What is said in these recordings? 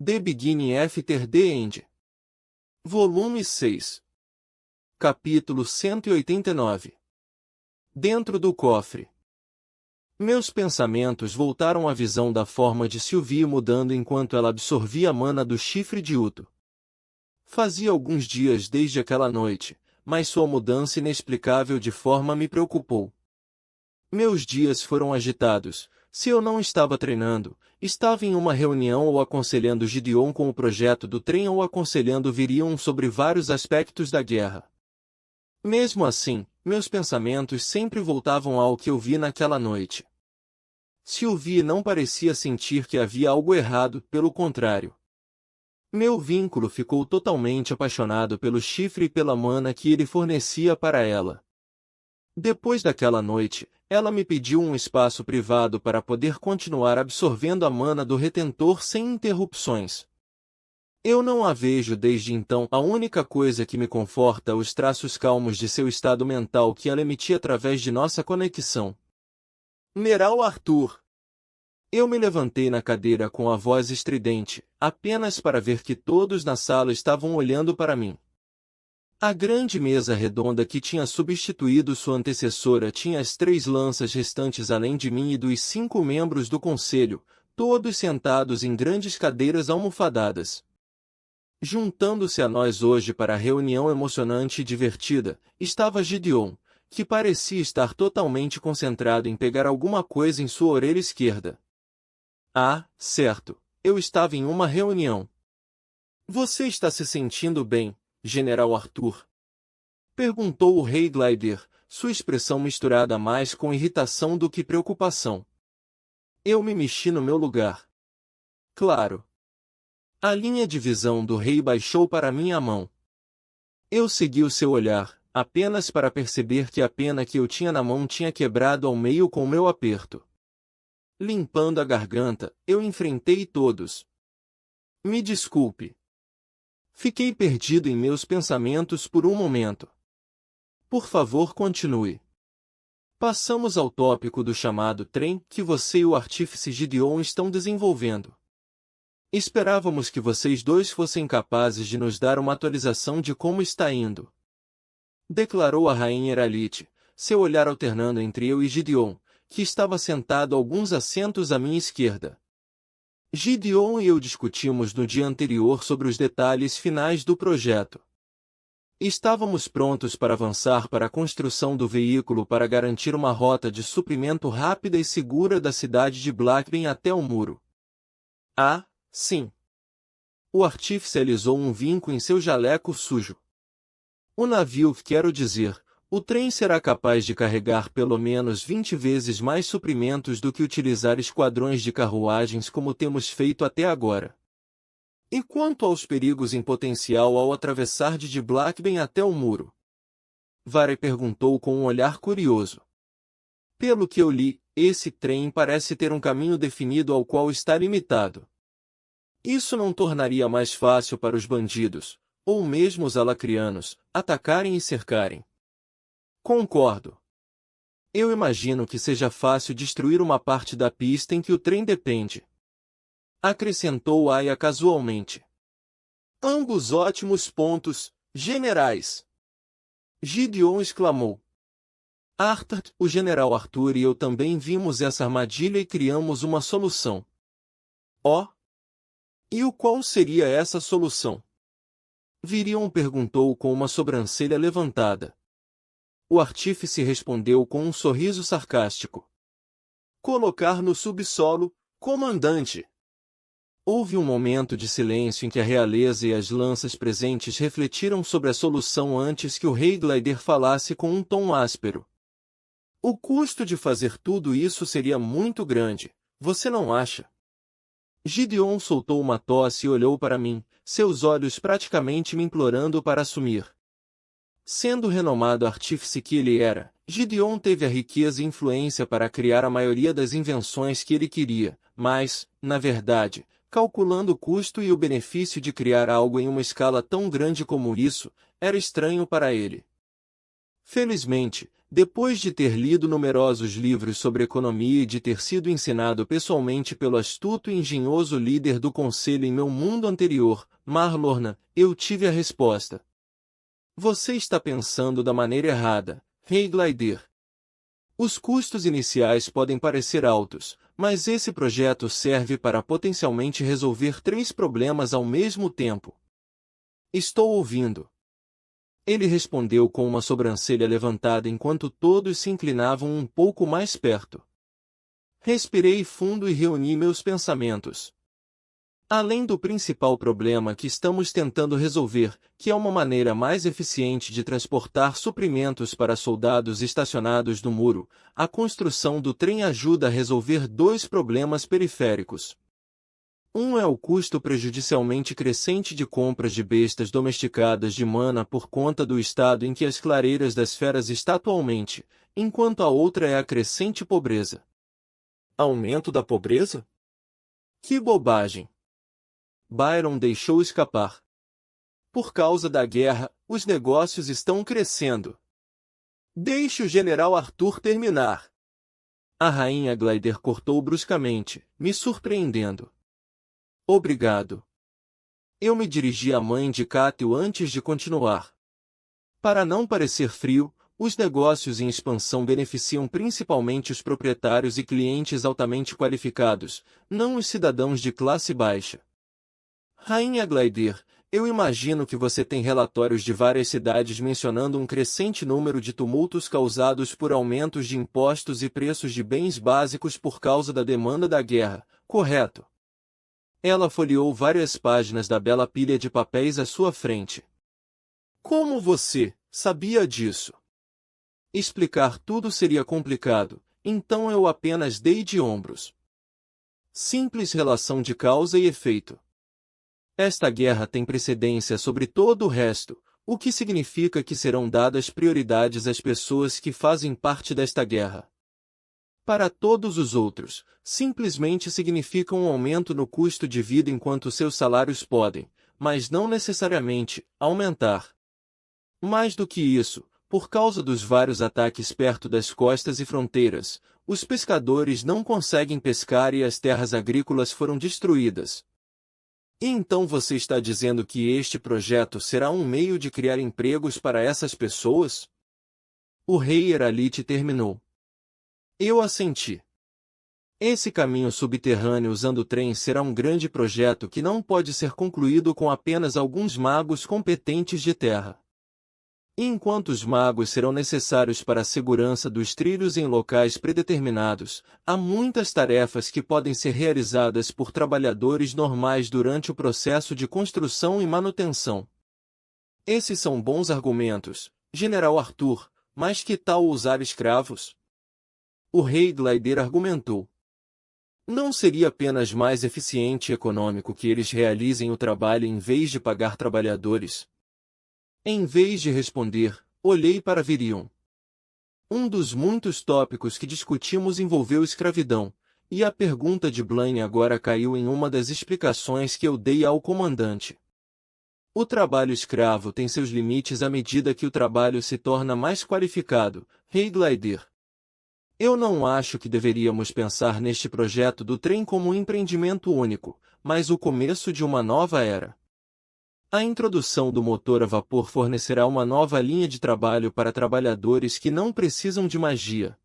The Beginning After the End. Volume 6. Capítulo 189. Dentro do cofre. Meus pensamentos voltaram à visão da forma de Sylvie mudando enquanto ela absorvia a mana do chifre de Uto. Fazia alguns dias desde aquela noite, mas sua mudança inexplicável de forma me preocupou. Meus dias foram agitados. Se eu não estava treinando, estava em uma reunião ou aconselhando Gideon com o projeto do trem ou aconselhando Virion sobre vários aspectos da guerra. Mesmo assim, meus pensamentos sempre voltavam ao que eu vi naquela noite. Sylvie não parecia sentir que havia algo errado, pelo contrário. Meu vínculo ficou totalmente apaixonado pelo chifre e pela mana que ele fornecia para ela. Depois daquela noite, ela me pediu um espaço privado para poder continuar absorvendo a mana do retentor sem interrupções. Eu não a vejo desde então. A única coisa que me conforta os traços calmos de seu estado mental que ela emitia através de nossa conexão. Meral Arthur. Eu me levantei na cadeira com a voz estridente, apenas para ver que todos na sala estavam olhando para mim. A grande mesa redonda que tinha substituído sua antecessora tinha as 3 lanças restantes além de mim e dos 5 membros do conselho, todos sentados em grandes cadeiras almofadadas. Juntando-se a nós hoje para a reunião emocionante e divertida, estava Gideon, que parecia estar totalmente concentrado em pegar alguma coisa em sua orelha esquerda. Ah, certo, eu estava em uma reunião. Você está se sentindo bem, General Arthur? Perguntou o Rei Glider, sua expressão misturada mais com irritação do que preocupação. Eu me mexi no meu lugar. Claro. A linha de visão do rei baixou para minha mão. Eu segui o seu olhar, apenas para perceber que a pena que eu tinha na mão tinha quebrado ao meio com o meu aperto. Limpando a garganta, eu enfrentei todos. Me desculpe. Fiquei perdido em meus pensamentos por um momento. Por favor, continue. Passamos ao tópico do chamado trem que você e o artífice Gideon estão desenvolvendo. Esperávamos que vocês dois fossem capazes de nos dar uma atualização de como está indo. Declarou a rainha Heralite, seu olhar alternando entre eu e Gideon, que estava sentado alguns assentos à minha esquerda. Gideon e eu discutimos no dia anterior sobre os detalhes finais do projeto. Estávamos prontos para avançar para a construção do veículo para garantir uma rota de suprimento rápida e segura da cidade de Blackben até o muro. Ah, sim. O artífice alisou um vinco em seu jaleco sujo. O navio, quero dizer, o trem será capaz de carregar pelo menos 20 vezes mais suprimentos do que utilizar esquadrões de carruagens como temos feito até agora. E quanto aos perigos em potencial ao atravessar de Blackben até o muro? Varey perguntou com um olhar curioso. Pelo que eu li, esse trem parece ter um caminho definido ao qual está limitado. Isso não tornaria mais fácil para os bandidos, ou mesmo os alacrianos, atacarem e cercarem. Concordo. Eu imagino que seja fácil destruir uma parte da pista em que o trem depende. Acrescentou Aya casualmente. Ambos ótimos pontos, generais. Gideon exclamou. Arthur, o general Arthur e eu também vimos essa armadilha e criamos uma solução. Oh! E qual seria essa solução? Virion perguntou com uma sobrancelha levantada. O artífice respondeu com um sorriso sarcástico. Colocar no subsolo, comandante. Houve um momento de silêncio em que a realeza e as lanças presentes refletiram sobre a solução antes que o rei Glider falasse com um tom áspero. O custo de fazer tudo isso seria muito grande, você não acha? Gideon soltou uma tosse e olhou para mim, seus olhos praticamente me implorando para assumir. Sendo o renomado artífice que ele era, Gideon teve a riqueza e influência para criar a maioria das invenções que ele queria, mas, na verdade, calculando o custo e o benefício de criar algo em uma escala tão grande como isso, era estranho para ele. Felizmente, Depois de ter lido numerosos livros sobre economia e de ter sido ensinado pessoalmente pelo astuto e engenhoso líder do conselho em meu mundo anterior, Marlorna, eu tive a resposta. Você está pensando da maneira errada, Rei Glider. Os custos iniciais podem parecer altos, mas esse projeto serve para potencialmente resolver 3 problemas ao mesmo tempo. Estou ouvindo. Ele respondeu com uma sobrancelha levantada enquanto todos se inclinavam um pouco mais perto. Respirei fundo e reuni meus pensamentos. Além do principal problema que estamos tentando resolver, que é uma maneira mais eficiente de transportar suprimentos para soldados estacionados no muro, a construção do trem ajuda a resolver 2 problemas periféricos. Um é o custo prejudicialmente crescente de compras de bestas domesticadas de mana por conta do estado em que as clareiras das feras está atualmente, enquanto a outra é a crescente pobreza. Aumento da pobreza? Que bobagem! Byron deixou escapar. Por causa da guerra, os negócios estão crescendo. Deixe o general Arthur terminar. A rainha Glider cortou bruscamente, me surpreendendo. Obrigado. Eu me dirigi à mãe de Cátio antes de continuar. Para não parecer frio, os negócios em expansão beneficiam principalmente os proprietários e clientes altamente qualificados, não os cidadãos de classe baixa. Rainha Glider, eu imagino que você tem relatórios de várias cidades mencionando um crescente número de tumultos causados por aumentos de impostos e preços de bens básicos por causa da demanda da guerra, correto? Ela folheou várias páginas da bela pilha de papéis à sua frente. Como você sabia disso? Explicar tudo seria complicado, então eu apenas dei de ombros. Simples relação de causa e efeito. Esta guerra tem precedência sobre todo o resto, o que significa que serão dadas prioridades às pessoas que fazem parte desta guerra. Para todos os outros, simplesmente significa um aumento no custo de vida enquanto seus salários podem, mas não necessariamente, aumentar. Mais do que isso, por causa dos vários ataques perto das costas e fronteiras, os pescadores não conseguem pescar e as terras agrícolas foram destruídas. E então você está dizendo que este projeto será um meio de criar empregos para essas pessoas? O rei Heralite terminou. Eu assenti. Esse caminho subterrâneo usando o trem será um grande projeto que não pode ser concluído com apenas alguns magos competentes de terra. E enquanto os magos serão necessários para a segurança dos trilhos em locais predeterminados, há muitas tarefas que podem ser realizadas por trabalhadores normais durante o processo de construção e manutenção. Esses são bons argumentos, General Arthur, mas que tal usar escravos? O rei Glider argumentou. Não seria apenas mais eficiente e econômico que eles realizem o trabalho em vez de pagar trabalhadores? Em vez de responder, olhei para Virion. Um dos muitos tópicos que discutimos envolveu escravidão, e a pergunta de Blaine agora caiu em uma das explicações que eu dei ao comandante. O trabalho escravo tem seus limites à medida que o trabalho se torna mais qualificado, Rei Glider. Eu não acho que deveríamos pensar neste projeto do trem como um empreendimento único, mas o começo de uma nova era. A introdução do motor a vapor fornecerá uma nova linha de trabalho para trabalhadores que não precisam de magia.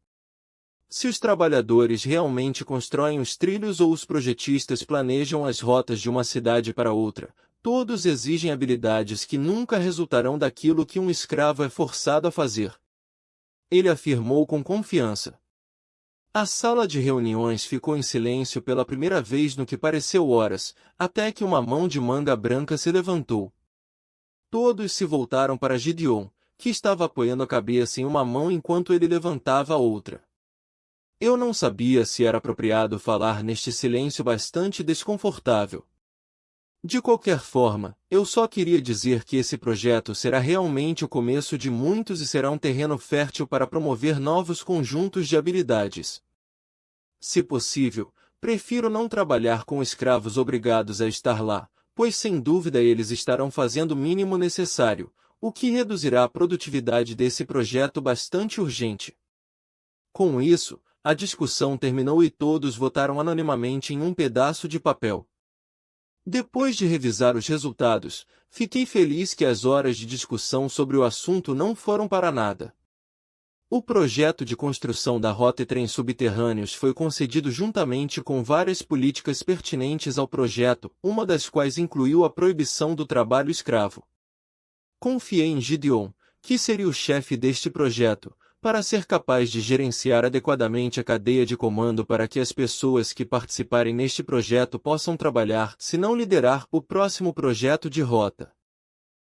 Se os trabalhadores realmente constroem os trilhos ou os projetistas planejam as rotas de uma cidade para outra, todos exigem habilidades que nunca resultarão daquilo que um escravo é forçado a fazer. Ele afirmou com confiança. A sala de reuniões ficou em silêncio pela primeira vez no que pareceu horas, até que uma mão de manga branca se levantou. Todos se voltaram para Gideon, que estava apoiando a cabeça em uma mão enquanto ele levantava a outra. Eu não sabia se era apropriado falar neste silêncio bastante desconfortável. De qualquer forma, eu só queria dizer que esse projeto será realmente o começo de muitos e será um terreno fértil para promover novos conjuntos de habilidades. Se possível, prefiro não trabalhar com escravos obrigados a estar lá, pois sem dúvida eles estarão fazendo o mínimo necessário, o que reduzirá a produtividade desse projeto bastante urgente. Com isso, a discussão terminou e todos votaram anonimamente em um pedaço de papel. Depois de revisar os resultados, fiquei feliz que as horas de discussão sobre o assunto não foram para nada. O projeto de construção da rota e trens subterrâneos foi concedido juntamente com várias políticas pertinentes ao projeto, uma das quais incluiu a proibição do trabalho escravo. Confiei em Gideon, que seria o chefe deste projeto, para ser capaz de gerenciar adequadamente a cadeia de comando para que as pessoas que participarem neste projeto possam trabalhar, se não liderar, o próximo projeto de rota.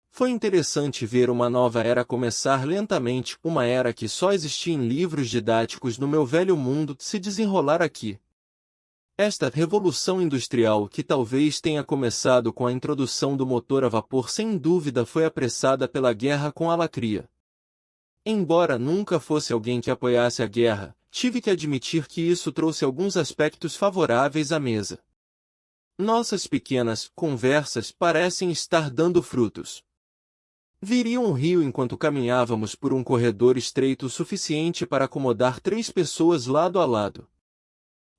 Foi interessante ver uma nova era começar lentamente, uma era que só existia em livros didáticos no meu velho mundo, se desenrolar aqui. Esta revolução industrial, que talvez tenha começado com a introdução do motor a vapor, sem dúvida foi apressada pela guerra com a lacria. Embora nunca fosse alguém que apoiasse a guerra, tive que admitir que isso trouxe alguns aspectos favoráveis à mesa. Nossas pequenas conversas parecem estar dando frutos. Viria um rio enquanto caminhávamos por um corredor estreito o suficiente para acomodar 3 pessoas lado a lado.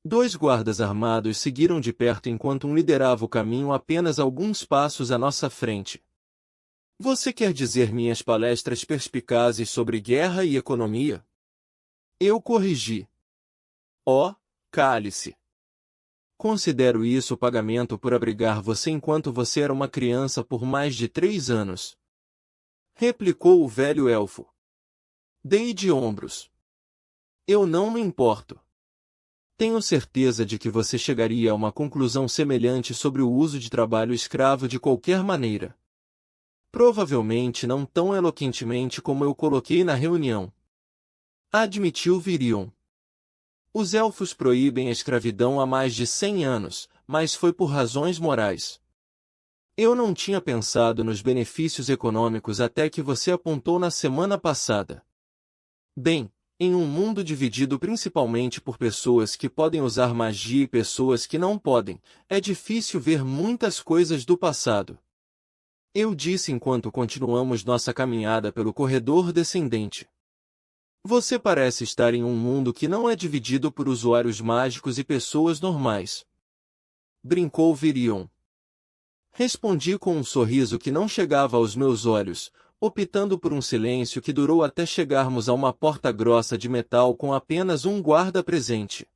2 guardas armados seguiram de perto enquanto um liderava o caminho apenas alguns passos à nossa frente. Você quer dizer minhas palestras perspicazes sobre guerra e economia? Eu corrigi. Oh, cale-se. Considero isso pagamento por abrigar você enquanto você era uma criança por mais de 3 anos. Replicou o velho elfo. Dei de ombros. Eu não me importo. Tenho certeza de que você chegaria a uma conclusão semelhante sobre o uso de trabalho escravo de qualquer maneira. Provavelmente não tão eloquentemente como eu coloquei na reunião. Admitiu Virion. Os elfos proíbem a escravidão há mais de 100 anos, mas foi por razões morais. Eu não tinha pensado nos benefícios econômicos até que você apontou na semana passada. Bem, em um mundo dividido principalmente por pessoas que podem usar magia e pessoas que não podem, é difícil ver muitas coisas do passado. Eu disse enquanto continuamos nossa caminhada pelo corredor descendente. Você parece estar em um mundo que não é dividido por usuários mágicos e pessoas normais. Brincou Virion. Respondi com um sorriso que não chegava aos meus olhos, optando por um silêncio que durou até chegarmos a uma porta grossa de metal com apenas um guarda presente.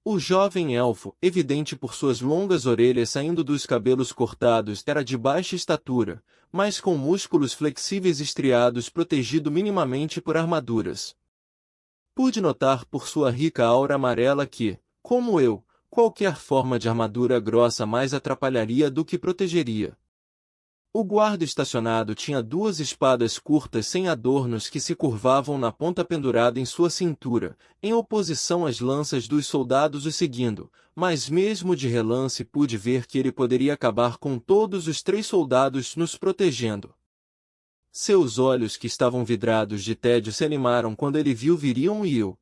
O jovem elfo, evidente por suas longas orelhas saindo dos cabelos cortados, era de baixa estatura, mas com músculos flexíveis estriados protegido minimamente por armaduras. Pude notar por sua rica aura amarela que, como eu, qualquer forma de armadura grossa mais atrapalharia do que protegeria. O guarda estacionado tinha 2 espadas curtas sem adornos que se curvavam na ponta pendurada em sua cintura, em oposição às lanças dos soldados o seguindo, mas mesmo de relance pude ver que ele poderia acabar com todos os 3 soldados nos protegendo. Seus olhos que estavam vidrados de tédio se animaram quando ele viu Virion e eu.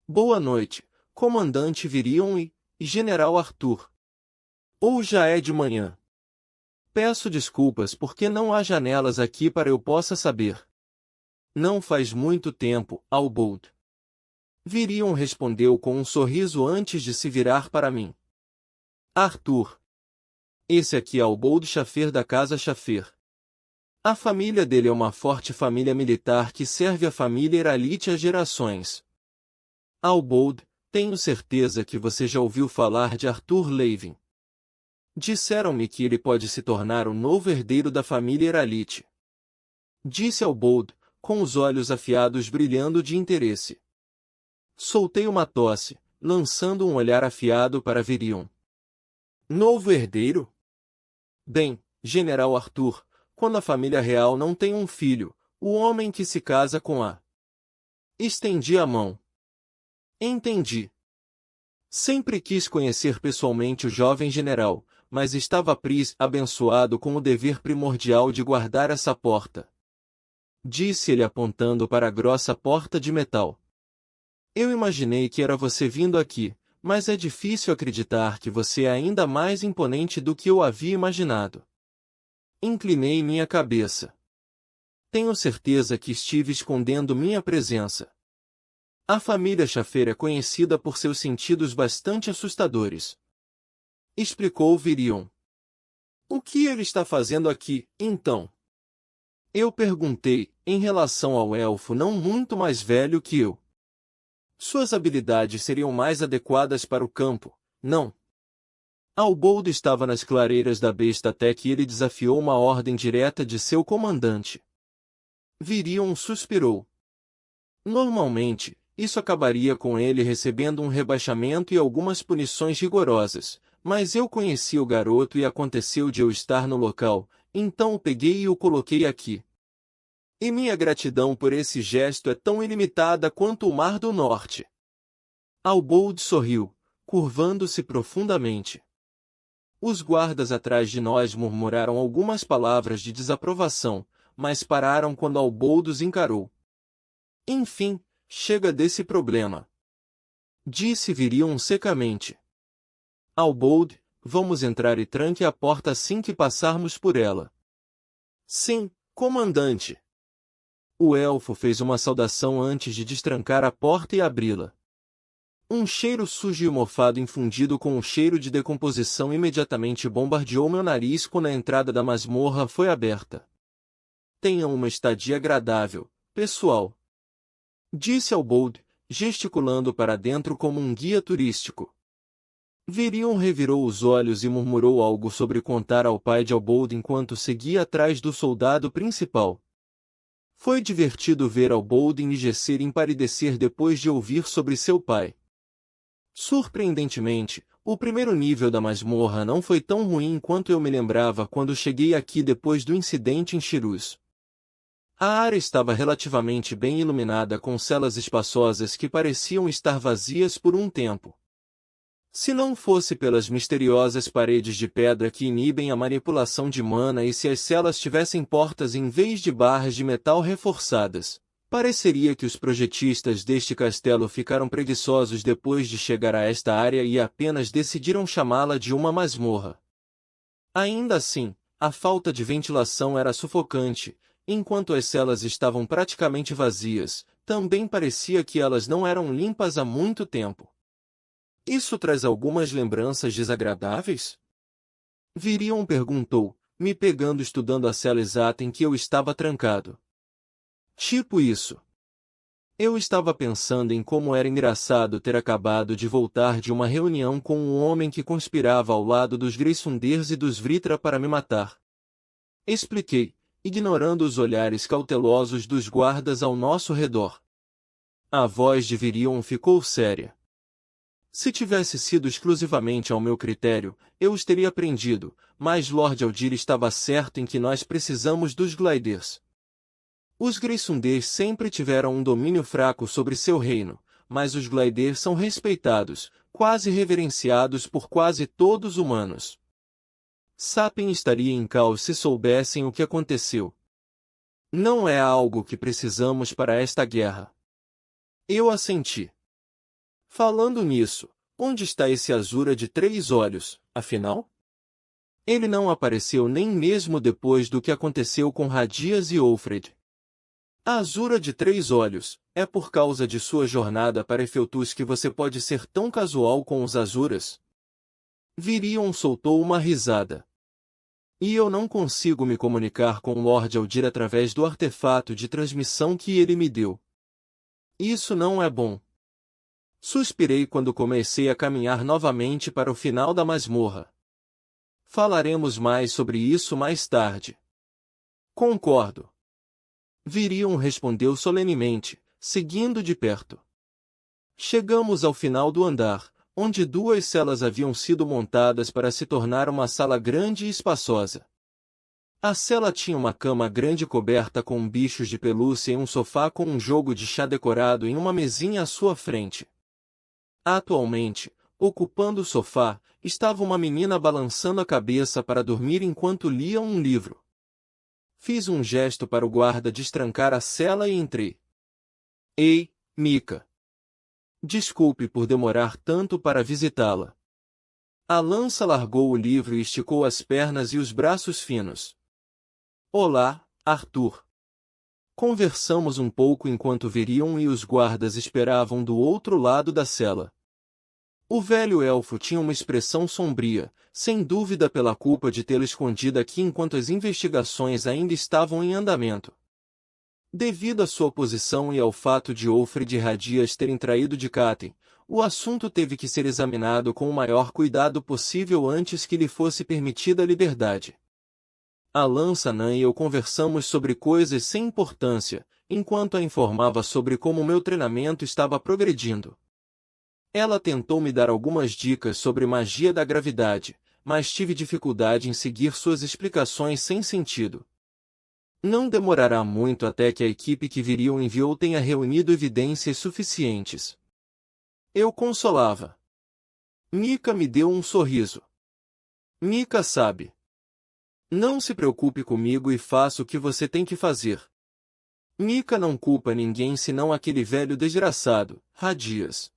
Boa noite, comandante Virion e general Arthur. Ou já é de manhã? Peço desculpas porque não há janelas aqui para eu possa saber. Não faz muito tempo, Albold. Virion respondeu com um sorriso antes de se virar para mim. Arthur. Esse aqui é Albold Schaffer da Casa Schaffer. A família dele é uma forte família militar que serve a família Heralite há gerações. Albold, tenho certeza que você já ouviu falar de Arthur Levin. Disseram-me que ele pode se tornar o novo herdeiro da família Heralite. Disse Albold, com os olhos afiados brilhando de interesse. Soltei uma tosse, lançando um olhar afiado para Virion. Novo herdeiro? Bem, General Arthur, quando a família real não tem um filho, o homem que se casa com a... Estendi a mão. Entendi. Sempre quis conhecer pessoalmente o jovem general, mas estava abençoado com o dever primordial de guardar essa porta. Disse ele apontando para a grossa porta de metal. Eu imaginei que era você vindo aqui, mas é difícil acreditar que você é ainda mais imponente do que eu havia imaginado. Inclinei minha cabeça. Tenho certeza que estive escondendo minha presença. A família Schaffer é conhecida por seus sentidos bastante assustadores. Explicou Virion. O que ele está fazendo aqui, então? Eu perguntei, em relação ao elfo não muito mais velho que eu. Suas habilidades seriam mais adequadas para o campo, não? Albold estava nas clareiras da besta até que ele desafiou uma ordem direta de seu comandante. Virion suspirou. Normalmente, isso acabaria com ele recebendo um rebaixamento e algumas punições rigorosas, mas eu conheci o garoto e aconteceu de eu estar no local, então o peguei e o coloquei aqui. E minha gratidão por esse gesto é tão ilimitada quanto o Mar do Norte. Albold sorriu, curvando-se profundamente. Os guardas atrás de nós murmuraram algumas palavras de desaprovação, mas pararam quando Albold os encarou. Enfim, chega desse problema. Disse Virion secamente. Albold, vamos entrar e tranque a porta assim que passarmos por ela. Sim, comandante. O elfo fez uma saudação antes de destrancar a porta e abri-la. Um cheiro sujo e mofado infundido com um cheiro de decomposição imediatamente bombardeou meu nariz quando a entrada da masmorra foi aberta. Tenham uma estadia agradável, pessoal. Disse Albold, gesticulando para dentro como um guia turístico. Virion revirou os olhos e murmurou algo sobre contar ao pai de Albold enquanto seguia atrás do soldado principal. Foi divertido ver Albold enrijecer e empalidecer depois de ouvir sobre seu pai. Surpreendentemente, o primeiro nível da masmorra não foi tão ruim quanto eu me lembrava quando cheguei aqui depois do incidente em Shiruz. A área estava relativamente bem iluminada com celas espaçosas que pareciam estar vazias por um tempo. Se não fosse pelas misteriosas paredes de pedra que inibem a manipulação de mana e se as celas tivessem portas em vez de barras de metal reforçadas, pareceria que os projetistas deste castelo ficaram preguiçosos depois de chegar a esta área e apenas decidiram chamá-la de uma masmorra. Ainda assim, a falta de ventilação era sufocante, enquanto as celas estavam praticamente vazias, também parecia que elas não eram limpas há muito tempo. Isso traz algumas lembranças desagradáveis? Virion perguntou, me pegando estudando a cela exata em que eu estava trancado. Tipo isso. Eu estava pensando em como era engraçado ter acabado de voltar de uma reunião com um homem que conspirava ao lado dos Grisunders e dos Vritra para me matar. Expliquei, ignorando os olhares cautelosos dos guardas ao nosso redor. A voz de Virion ficou séria. Se tivesse sido exclusivamente ao meu critério, eu os teria prendido, mas Lord Aldir estava certo em que nós precisamos dos Gliders. Os Grisunders sempre tiveram um domínio fraco sobre seu reino, mas os Gliders são respeitados, quase reverenciados por quase todos os humanos. Sapien estaria em caos se soubessem o que aconteceu. Não é algo que precisamos para esta guerra. Eu assenti. Falando nisso, onde está esse Azura de 3 olhos, afinal? Ele não apareceu nem mesmo depois do que aconteceu com Radias e Ulfred. A Azura de 3 olhos, é por causa de sua jornada para Efeltus que você pode ser tão casual com os Azuras? Virion soltou uma risada. E eu não consigo me comunicar com Lord Aldir através do artefato de transmissão que ele me deu. Isso não é bom. Suspirei quando comecei a caminhar novamente para o final da masmorra. Falaremos mais sobre isso mais tarde. Concordo. Virion respondeu solenemente, seguindo de perto. Chegamos ao final do andar, onde 2 celas haviam sido montadas para se tornar uma sala grande e espaçosa. A cela tinha uma cama grande coberta com bichos de pelúcia e um sofá com um jogo de chá decorado em uma mesinha à sua frente. Atualmente, ocupando o sofá, estava uma menina balançando a cabeça para dormir enquanto lia um livro. Fiz um gesto para o guarda destrancar a cela e entrei. Ei, Mika. Desculpe por demorar tanto para visitá-la. A lança largou o livro e esticou as pernas e os braços finos. Olá, Arthur. Conversamos um pouco enquanto Virion e os guardas esperavam do outro lado da cela. O velho elfo tinha uma expressão sombria, sem dúvida pela culpa de tê-lo escondido aqui enquanto as investigações ainda estavam em andamento. Devido à sua posição e ao fato de Ulfred e Radias terem traído de Caten, o assunto teve que ser examinado com o maior cuidado possível antes que lhe fosse permitida a liberdade. Alan Sanan e eu conversamos sobre coisas sem importância, enquanto a informava sobre como meu treinamento estava progredindo. Ela tentou me dar algumas dicas sobre magia da gravidade, mas tive dificuldade em seguir suas explicações sem sentido. Não demorará muito até que a equipe que Virion enviou tenha reunido evidências suficientes. Eu consolava. Mika me deu um sorriso. Mika sabe. Não se preocupe comigo e faça o que você tem que fazer. Mika não culpa ninguém senão aquele velho desgraçado, Radias.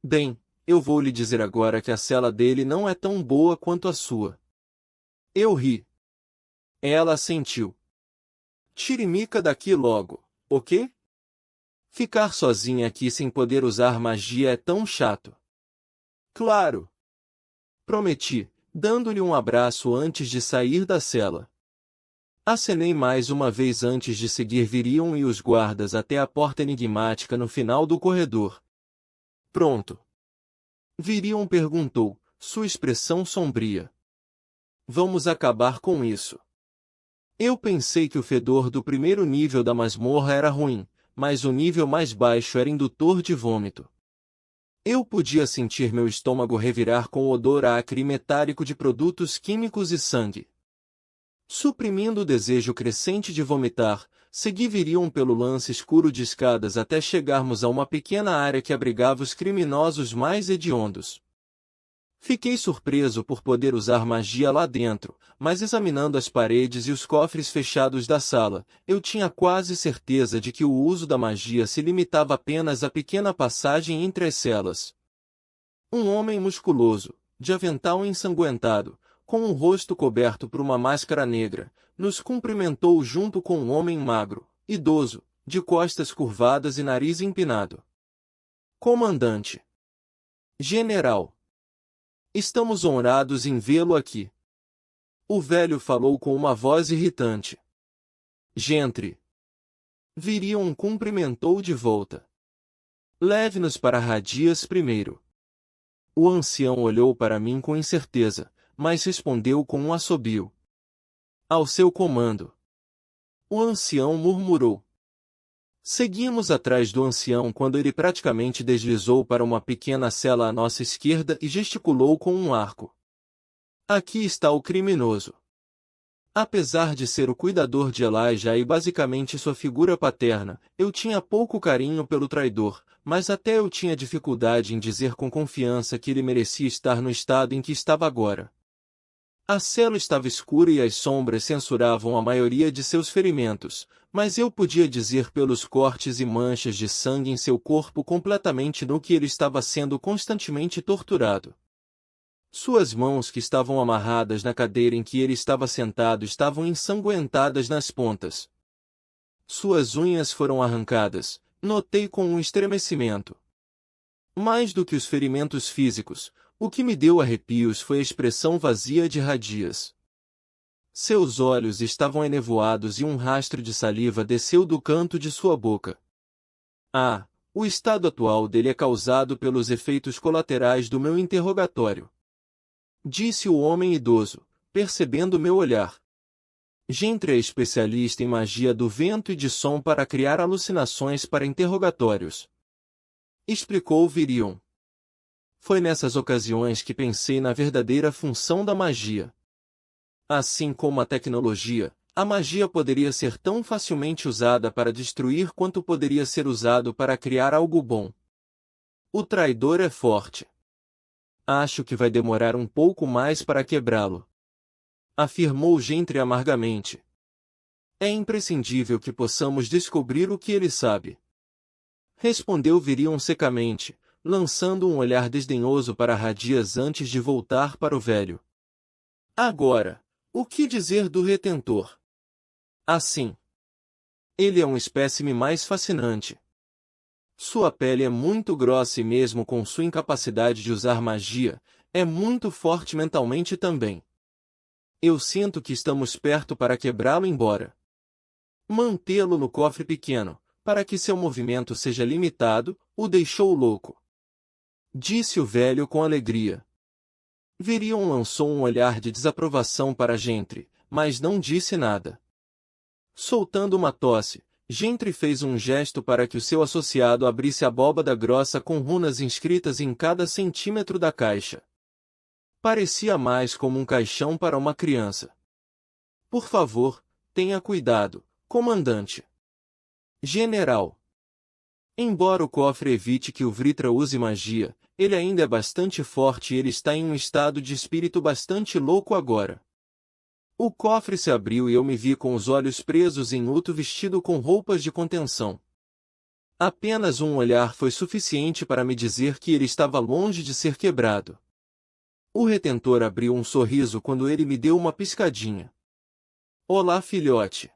Bem, eu vou lhe dizer agora que a cela dele não é tão boa quanto a sua. Eu ri. Ela assentiu. Tire Mika daqui logo, ok? Ficar sozinha aqui sem poder usar magia é tão chato. Claro. Prometi, dando-lhe um abraço antes de sair da cela. Acenei mais uma vez antes de seguir Virion e os guardas até a porta enigmática no final do corredor. Pronto. Virion perguntou, sua expressão sombria. Vamos acabar com isso. Eu pensei que o fedor do primeiro nível da masmorra era ruim, mas o nível mais baixo era indutor de vômito. Eu podia sentir meu estômago revirar com o odor acre e metálico de produtos químicos e sangue. Suprimindo o desejo crescente de vomitar, segui Virion pelo lance escuro de escadas até chegarmos a uma pequena área que abrigava os criminosos mais hediondos. Fiquei surpreso por poder usar magia lá dentro, mas examinando as paredes e os cofres fechados da sala, eu tinha quase certeza de que o uso da magia se limitava apenas à pequena passagem entre as celas. Um homem musculoso, de avental ensanguentado, com um rosto coberto por uma máscara negra, nos cumprimentou junto com um homem magro, idoso, de costas curvadas e nariz empinado. Comandante. General. Estamos honrados em vê-lo aqui. O velho falou com uma voz irritante. Gentry. Virion cumprimentou de volta. Leve-nos para Radias primeiro. O ancião olhou para mim com incerteza, mas respondeu com um assobio. Ao seu comando. O ancião murmurou. Seguimos atrás do ancião quando ele praticamente deslizou para uma pequena cela à nossa esquerda e gesticulou com um arco. Aqui está o criminoso. Apesar de ser o cuidador de Elijah e basicamente sua figura paterna, eu tinha pouco carinho pelo traidor, mas até eu tinha dificuldade em dizer com confiança que ele merecia estar no estado em que estava agora. A cela estava escura e as sombras censuravam a maioria de seus ferimentos, mas eu podia dizer pelos cortes e manchas de sangue em seu corpo completamente nu que ele estava sendo constantemente torturado. Suas mãos que estavam amarradas na cadeira em que ele estava sentado estavam ensanguentadas nas pontas. Suas unhas foram arrancadas, notei com um estremecimento. Mais do que os ferimentos físicos, o que me deu arrepios foi a expressão vazia de Radias. Seus olhos estavam enevoados e um rastro de saliva desceu do canto de sua boca. Ah, o estado atual dele é causado pelos efeitos colaterais do meu interrogatório. Disse o homem idoso, percebendo meu olhar. Gentry é especialista em magia do vento e de som para criar alucinações para interrogatórios. Explicou Virion. Foi nessas ocasiões que pensei na verdadeira função da magia. Assim como a tecnologia, a magia poderia ser tão facilmente usada para destruir quanto poderia ser usado para criar algo bom. O traidor é forte. Acho que vai demorar um pouco mais para quebrá-lo. Afirmou Gentry amargamente. É imprescindível que possamos descobrir o que ele sabe. Respondeu Virion secamente, lançando um olhar desdenhoso para Radias antes de voltar para o velho. Agora, o que dizer do retentor? Assim. Ele é um espécime mais fascinante. Sua pele é muito grossa e mesmo com sua incapacidade de usar magia, é muito forte mentalmente também. Eu sinto que estamos perto para quebrá-lo embora. Mantê-lo no cofre pequeno, para que seu movimento seja limitado, o deixou louco. Disse o velho com alegria. Virion lançou um olhar de desaprovação para Gentry, mas não disse nada. Soltando uma tosse, Gentry fez um gesto para que o seu associado abrisse a abóbada grossa com runas inscritas em cada centímetro da caixa. Parecia mais como um caixão para uma criança. Por favor, tenha cuidado, comandante. General. Embora o cofre evite que o Vritra use magia, ele ainda é bastante forte e ele está em um estado de espírito bastante louco agora. O cofre se abriu e eu me vi com os olhos presos em luto vestido com roupas de contenção. Apenas um olhar foi suficiente para me dizer que ele estava longe de ser quebrado. O retentor abriu um sorriso quando ele me deu uma piscadinha. Olá, filhote.